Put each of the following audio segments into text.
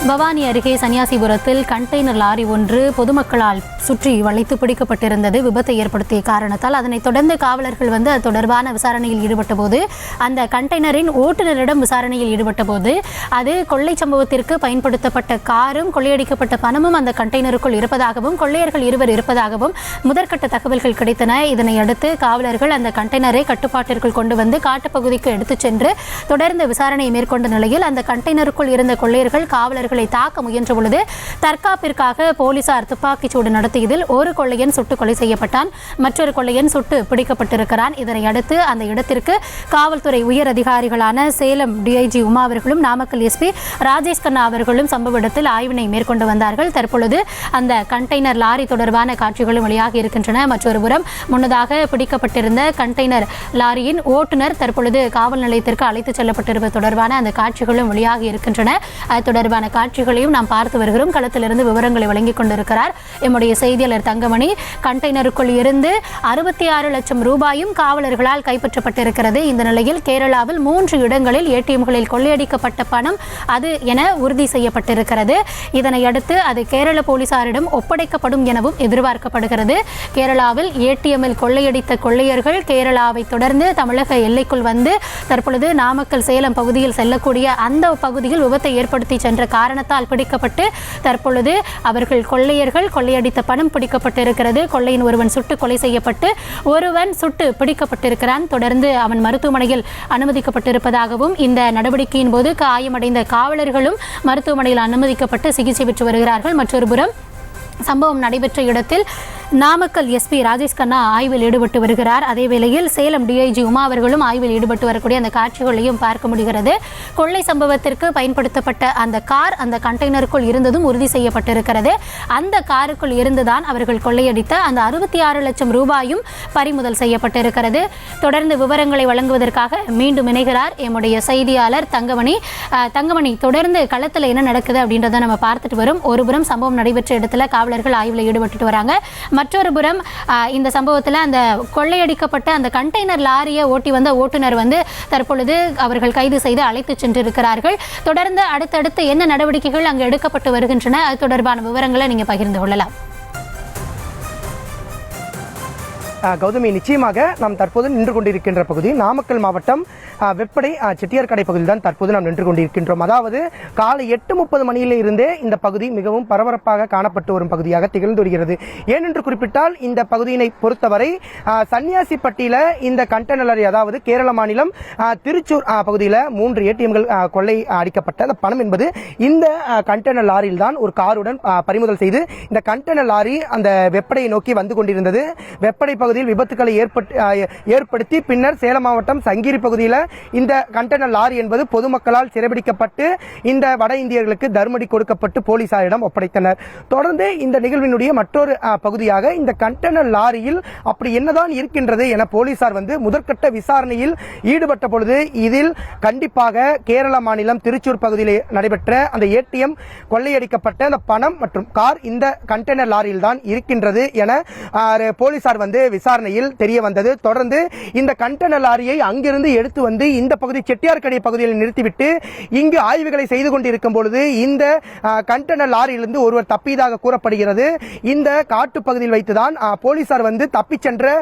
பவானி அருகே சன்னியாசிபுரத்தில் container lorry ஒன்று பொதுமக்களால் சுற்றி வளைத்து பிடிக்கப்பட்டிருந்தது. விபத்தை ஏற்படுத்திய காரணத்தால் அதனைத் தொடர்ந்து காவலர்கள் அது தொடர்பான விசாரணையில் ஈடுபட்ட போது அந்த கண்டெய்னரின் ஓட்டுநரிடம் விசாரணையில் ஈடுபட்ட போது அது கொள்ளை சம்பவத்திற்கு பயன்படுத்தப்பட்ட காரும் கொள்ளையடிக்கப்பட்ட பணமும் அந்த கண்டெய்னருக்குள் இருப்பதாகவும் கொள்ளையர்கள் இருவர் இருப்பதாகவும் முதற்கட்ட தகவல்கள் கிடைத்தன. இதனை அடுத்து காவலர்கள் அந்த கண்டெய்னரை கட்டுப்பாட்டிற்குள் கொண்டு வந்து காட்டுப்பகுதிக்கு எடுத்துச் சென்று தொடர்ந்து விசாரணையை மேற்கொண்ட நிலையில் அந்த கண்டெய்னருக்குள் இருந்த கொள்ளையர்கள் காவலர்களை தாக்க முயன்ற பொழுது தற்காப்பிற்காக போலீசார் துப்பாக்கிச்சூடு நடத்தியதில் ஒரு கொள்ளையன் சுட்டுக் கொலை செய்யப்பட்டான், மற்றொரு கொள்ளையன் சுட்டு பிடிக்கப்பட்டிருக்கிறான். இதனை அடுத்து அந்த இடத்திற்கு காவல்துறை உயர் அதிகாரிகளான சேலம் டிஐஜி உமா அவர்களும் நாமக்கல் எஸ்பி ராஜேஷ் கண்ணா அவர்களும் சம்பவ இடத்தில் ஆய்வினை மேற்கொண்டு வந்தார்கள். தற்பொழுது அந்த கண்டெய்னர் லாரி தொடர்பான காட்சிகளும் வெளியாகி இருக்கின்றன. மற்றொரு புறம் முன்னதாக பிடிக்கப்பட்டிருந்த கண்டெய்னர் லாரியின் ஓட்டுநர் தற்பொழுது காவல் நிலையத்திற்கு அழைத்துச் செல்லப்பட்டிருப்பது தொடர்பான அந்த காட்சிகளும் வெளியாகி இருக்கின்றன. அது தொடர்பான காட்சிகளையும் நாம் பார்த்து வருகிறோம். களத்திலிருந்து விவரங்களை வழங்கிக் கொண்டிருக்கிறார் எம்முடைய செய்தியாளர் தங்கமணி. கண்டெய்னருக்குள் இருந்து 66 லட்சம் ரூபாயும் காவலர்களால் கைப்பற்றப்பட்டிருக்கிறது. இந்த நிலையில் கேரளாவில் 3 இடங்களில் ஏடிஎம்களில் கொள்ளையடிக்கப்பட்ட பணம் அது என உறுதி செய்யப்பட்டிருக்கிறது. இதனையடுத்து அது கேரள போலீசாரிடம் ஒப்படைக்கப்படும் எனவும் எதிர்பார்க்கப்படுகிறது. கேரளாவில் ஏடிஎம்மில் கொள்ளையடித்த கொள்ளையர்கள் கேரளாவை தொடர்ந்து தமிழக எல்லைக்குள் வந்து தற்பொழுது நாமக்கல் சேலம் பகுதியில் செல்லக்கூடிய அந்த பகுதியில் விபத்தை ஏற்படுத்தி சென்ற காரணத்தால் பிடிக்கப்பட்டு தற்பொழுது அவர்கள் கொள்ளையர்கள் கொள்ளையடித்த பணம் பிடிக்கப்பட்டிருக்கிறது. கொள்ளையின் ஒருவன் சுட்டு கொலை செய்யப்பட்டு ஒருவன் சுட்டு பிடிக்கப்பட்டிருக்கிறான். தொடர்ந்து அவன் மருத்துவமனையில் அனுமதிக்கப்பட்டிருப்பதாகவும் இந்த நடவடிக்கையின் போது காயமடைந்த காவலர்களும் மருத்துவமனையில் அனுமதிக்கப்பட்டு சிகிச்சை பெற்று வருகிறார்கள். மற்றொரு புறம் சம்பவம் நடைபெற்ற இடத்தில் நாமக்கல் எஸ்பி ராஜேஷ் கண்ணா ஆய்வில் ஈடுபட்டு வருகிறார். அதே வேளையில் சேலம் டிஐஜி உமா அவர்களும் ஆய்வில் ஈடுபட்டு வரக்கூடிய அந்த காட்சிகளையும் பார்க்க முடிகிறது. கொள்ளை சம்பவத்திற்கு பயன்படுத்தப்பட்ட அந்த கார் அந்த கண்டெய்னருக்குள் இருந்ததும் உறுதி செய்யப்பட்டிருக்கிறது. அந்த காருக்குள் இருந்துதான் அவர்கள் கொள்ளையடித்த அந்த 66 லட்சம் ரூபாயும் பறிமுதல் செய்யப்பட்டிருக்கிறது. தொடர்ந்து விவரங்களை வழங்குவதற்காக மீண்டும் இணைகிறார் எம்முடைய செய்தியாளர் தங்கமணி. தங்கமணி, தொடர்ந்து களத்தில் என்ன நடக்குது அப்படின்றத நம்ம பார்த்துட்டு வரும். ஒருபுறம் சம்பவம் நடைபெற்ற இடத்துல காவலர்கள் ஆய்வில் ஈடுபட்டு வராங்க. மற்றொரு புறம் இந்த சம்பவத்தில் அந்த கொள்ளையடிக்கப்பட்ட அந்த கண்டெய்னர் லாரியை ஓட்டி வந்த ஓட்டுநர் தற்பொழுது அவர்கள் கைது செய்து அழைத்து சென்றிருக்கிறார்கள். தொடர்ந்து அடுத்தடுத்து என்ன நடவடிக்கைகள் அங்கு எடுக்கப்பட்டு வருகின்றன, அது தொடர்பான விவரங்களை நீங்க பகிர்ந்து கொள்ளலாம். கௌதமி, நிச்சயமாக நாம் தற்போது நின்று கொண்டிருக்கின்ற பகுதி நாமக்கல் மாவட்டம் வெப்படை செட்டியார் கடை பகுதியில் தான் தற்போது நாம் நின்று கொண்டிருக்கின்றோம். அதாவது காலை 8:30 மணியிலே இருந்தே இந்த பகுதி மிகவும் பரபரப்பாக காணப்பட்டு வரும் பகுதியாக திகழ்ந்து வருகிறது. ஏனென்று குறிப்பிட்டால் இந்த பகுதியினை பொறுத்தவரை சன்னியாசிப்பட்டியில இந்த கண்டெய்னர் லாரி, அதாவது கேரள மாநிலம் திருச்சூர் பகுதியில் 3 ஏடிஎம்கள் கொள்ளை அடிக்கப்பட்ட அந்த பணம் என்பது இந்த கண்டெய்னர் லாரியில் தான் ஒரு காருடன் பறிமுதல் செய்து இந்த கண்டெய்னர் லாரி அந்த வெப்படையை நோக்கி வந்து கொண்டிருந்தது. வெப்படை பகுதியில் விபத்துக்களை ஏற்படுத்தி பின்னர் சேலம் மாவட்டம் சங்கிரி பகுதியில் இந்த கண்டெய்னர் லாரி என்பது பொதுமக்களால் சிறைபிடிக்கப்பட்டு இந்த வட இந்தியர்களுக்கு தர்மடி கொடுக்கப்பட்டு போலீசாரிடம் ஒப்படைத்தனர். தொடர்ந்து இந்த நிகழ்வினுடைய மற்றொரு பகுதியாக இந்த கண்டெய்னர் லாரியில் அப்படி என்னதான் இருக்கின்றது என போலீசார் முதற்கட்ட விசாரணையில் ஈடுபட்ட பொழுது இதில் கண்டிப்பாக கேரள மாநிலம் திருச்சூர் பகுதியில் நடைபெற்ற அந்த ஏடிஎம் கொள்ளையடிக்கப்பட்ட அந்த பணம் மற்றும் கார் இந்த கண்டெய்னர் லாரியில் தான் இருக்கின்றது என போலீசார் விசாரணையில் தெரிய வந்தது. தொடர்ந்து இந்த கண்டெய்னர் லாரியை அங்கிருந்து எடுத்து வந்து இந்த பகுதி செட்டியார்கடை பகுதியில் நிறுத்திவிட்டு இங்கு ஆய்வுகளை செய்து கொண்டிருக்கும் பொழுது இந்த கண்டெய்னர் லாரியிலிருந்து ஒருவர் தப்பியதாக கூறப்படுகிறது. இந்த காட்டு பகுதியில் வைத்துதான் போலீசார் தப்பி சென்ற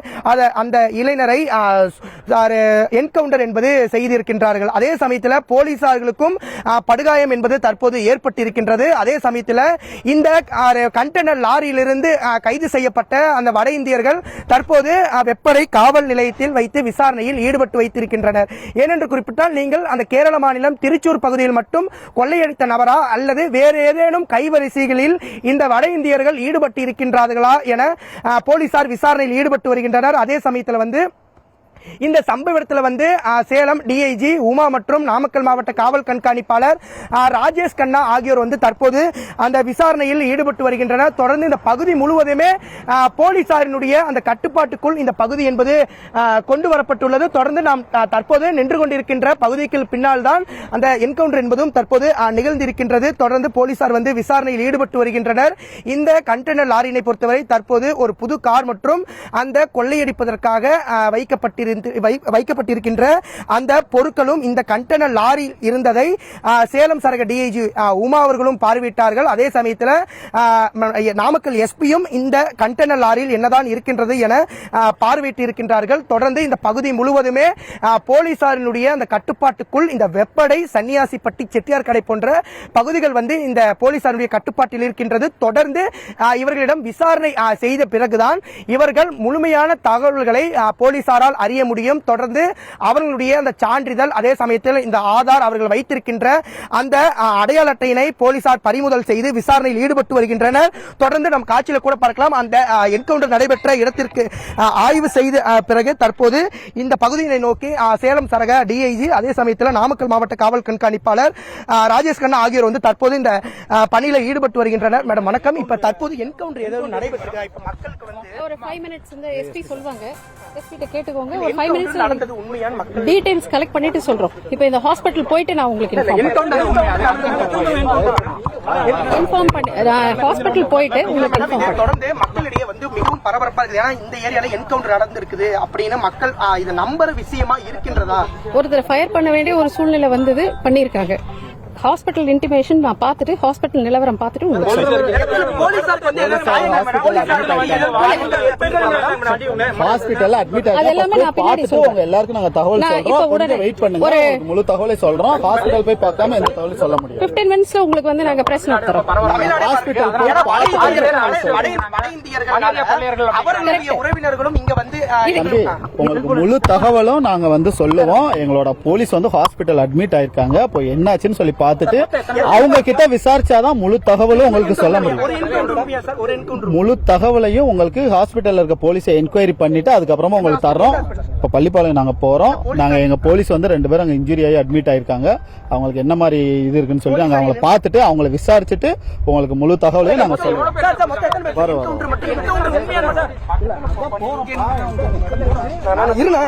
அந்த இளைஞரை என்கவுண்டர் என்பது செய்திருக்கின்றார்கள். அதே சமயத்தில் போலீசார்களுக்கும் படுகாயம் என்பது தற்போது ஏற்பட்டிருக்கின்றது. அதே சமயத்தில் இந்த கண்டெய்னர் லாரியிலிருந்து கைது செய்யப்பட்ட அந்த வட இந்தியர்கள் தற்போது வெப்படை காவல் நிலையத்தில் வைத்து விசாரணையில் ஈடுபட்டு வைத்திருக்கின்றனர். ஏனென்று குறிப்பிட்டால் நீங்கள் அந்த கேரள மாநிலம் திருச்சூர் பகுதியில் மட்டும் கொள்ளையடித்த நபரா அல்லது வேறு ஏதேனும் கைவரிசைகளில் இந்த வட இந்தியர்கள் ஈடுபட்டு இருக்கின்றார்களா என போலீசார் விசாரணையில் ஈடுபட்டு வருகின்றனர். அதே சமயத்தில் இந்த சம்பவ இடத்துல சேலம் டிஐஜி உமா மற்றும் நாமக்கல் மாவட்ட காவல் கண்காணிப்பாளர் ராஜேஷ் கண்ணா ஆகியோர் தற்போது அந்த விசாரணையில் ஈடுபட்டு வருகின்றனர். தொடர்ந்து இந்த பகுதி முழுவதுமே போலீசாரினுடைய அந்த கட்டுப்பாட்டுக்குள் இந்த பகுதி என்பது கொண்டு வரப்பட்டுள்ளது. தொடர்ந்து நாம் தற்போது நின்று கொண்டிருக்கின்ற பகுதிக்கு பின்னால் தான் அந்த என்கவுண்டர் என்பதும் தற்போது நிகழ்ந்திருக்கின்றது. தொடர்ந்து போலீசார் விசாரணையில் ஈடுபட்டு வருகின்றனர். இந்த கண்டெய்னர் லாரியினை பொறுத்தவரை தற்போது ஒரு புது கார் மற்றும் அந்த கொள்ளையடிப்பதற்காக வைக்கப்பட்டிருந்த வைக்கப்பட்டிருக்கின்ற அந்த பொருட்களும் இந்த கண்டெய்னர் லாரியில் இருந்ததை சேலம் சரக டிஐஜி உமா அவர்களும் பார்வையிட்டார்கள். அதே சமயத்தில் நாமக்கல் எஸ்பியும் இந்த கண்டெய்னர் லாரியில் என்னதான் இருக்கின்றது என பார்வையிட்டு இருக்கின்றார்கள். தொடர்ந்து இந்த பகுதி முழுவதுமே போலீசாரினுடைய அந்த கட்டுப்பாட்டுக்குள் இந்த வெப்படை, சன்னியாசிப்பட்டி, செட்டியார் கடை போன்ற பகுதிகள் வந்து இந்த போலீசாருடைய கட்டுப்பாட்டில் இருக்கின்றது. தொடர்ந்து இவர்களிடம் விசாரணை செய்த பிறகுதான் இவர்கள் முழுமையான தகவல்களை போலீசாரால் அறிய முடியும். தொடர்ந்து அவர்களுடைய அந்த சான்றிதழ், அதே சமயத்தில் இந்த ஆதார், அவர்கள் வைத்திருக்கின்ற அந்த அடையாள அட்டையினை போலீசார் பறிமுதல் செய்து விசாரணையில் ஈடுபட்டு வருகின்றனர். தொடர்ந்து நம் காட்சியில் கூட பார்க்கலாம். அந்த என்கவுண்டர் நடைபெற்ற இடத்திற்கு ஆய்வு செய்த பிறகு தற்போது இந்த பகுதியை நோக்கி சேலம் சரக டிஐஜி, அதே சமயத்தில் நாமக்கல் மாவட்ட காவல் கண்காணிப்பாளர் ராஜேஷ் கண்ணா ஆகியோர் வந்து தற்போது இந்த பணியில ஈடுபட்டு வருகின்றனர். மேடம் வணக்கம். இப்ப தற்போது என்கவுண்டர் ஏதாவது நடைபெற்றிருக்கா? இப்ப மக்களுக்கு வந்து ஒரு 5 minutes இந்த எஸ்பி சொல்வாங்க, எஸ்பி கிட்ட கேட்டுக்கோங்க. ஒரு 5 minutes நடந்தது உண்மையான மக்கள் டீடைல்ஸ் கலெக்ட் பண்ணிட்டு சொல்றோம். இப்போ இந்த ஹாஸ்பிடல் போயிட்டு நான் உங்களுக்கு இன்ஃபார்ம் பண்ணி ஹாஸ்பிடல் போயிட்டு உங்களுக்கு இன்ஃபார்ம் தொடர்ந்து மக்களிடையே வந்து மிகவும் பரபரப்பா இருக்குது. ஏன்னா இந்த ஏரியால என்கவுண்டர் நடந்திருக்குது அப்படின்னு மக்கள் இதை நம்புற விஷயமா இருக்கின்றதா? ஒருத்தர் ஃபயர் பண்ண வேண்டிய ஒரு சூழ்நிலை வந்தது, பண்ணிருக்காங்க. ஹாஸ்பிட்டல் இன்டிமேஷன் நான் பார்த்துட்டு ஹாஸ்பிட்டல் நிலவரம் பார்த்துட்டு உங்களுக்கு ஹாஸ்பிட்டல்ல அட்மிட் ஆகிட்டு எல்லாருக்கும் நாங்க தகவல் சொல்றோம். வெயிட் பண்ணுங்க, முழு தகவலை சொல்றோம். ஹாஸ்பிட்டல் போய் பார்க்காம எந்த தகவல் சொல்ல முடியும். 15 minutes உங்களுக்கு வந்து நாங்க பிரஸ் நடத்துறோம். ஹாஸ்பிட்டல் உறவினர்களும் இங்க வந்து உங்களுக்கு முழு தகவலும் நாங்க வந்து சொல்லுவோம். எங்களோட போலீஸ் வந்து ஹாஸ்பிட்டல் அட்மிட் ஆயிருக்காங்க. இப்போ என்னாச்சுன்னு சொல்லி பார்த்துட்டு அவங்க கிட்ட விசாரிச்சாதான் முழு தகவலும் உங்களுக்கு சொல்ல முடியும். முழு தகவலையும் உங்களுக்கு ஹாஸ்பிட்டல்ல இருக்க போலீஸை என்கொயரி பண்ணிட்டு அதுக்கப்புறமா உங்களுக்கு தர்றோம். இப்ப பள்ளிப்பாளையம் நாங்க போறோம். நாங்க எங்க போலீஸ் வந்து 2 பேரும் அங்க இன்ஜுரி ஆகி அட்மிட் ஆயிருக்காங்க. அவங்களுக்கு என்ன மாதிரி இது இருக்குன்னு சொல்லி நாங்க அவங்களை பார்த்துட்டு அவங்களை விசாரிச்சுட்டு உங்களுக்கு முழு தகவலையும் நாங்க சொல்லுவோம். இருங்க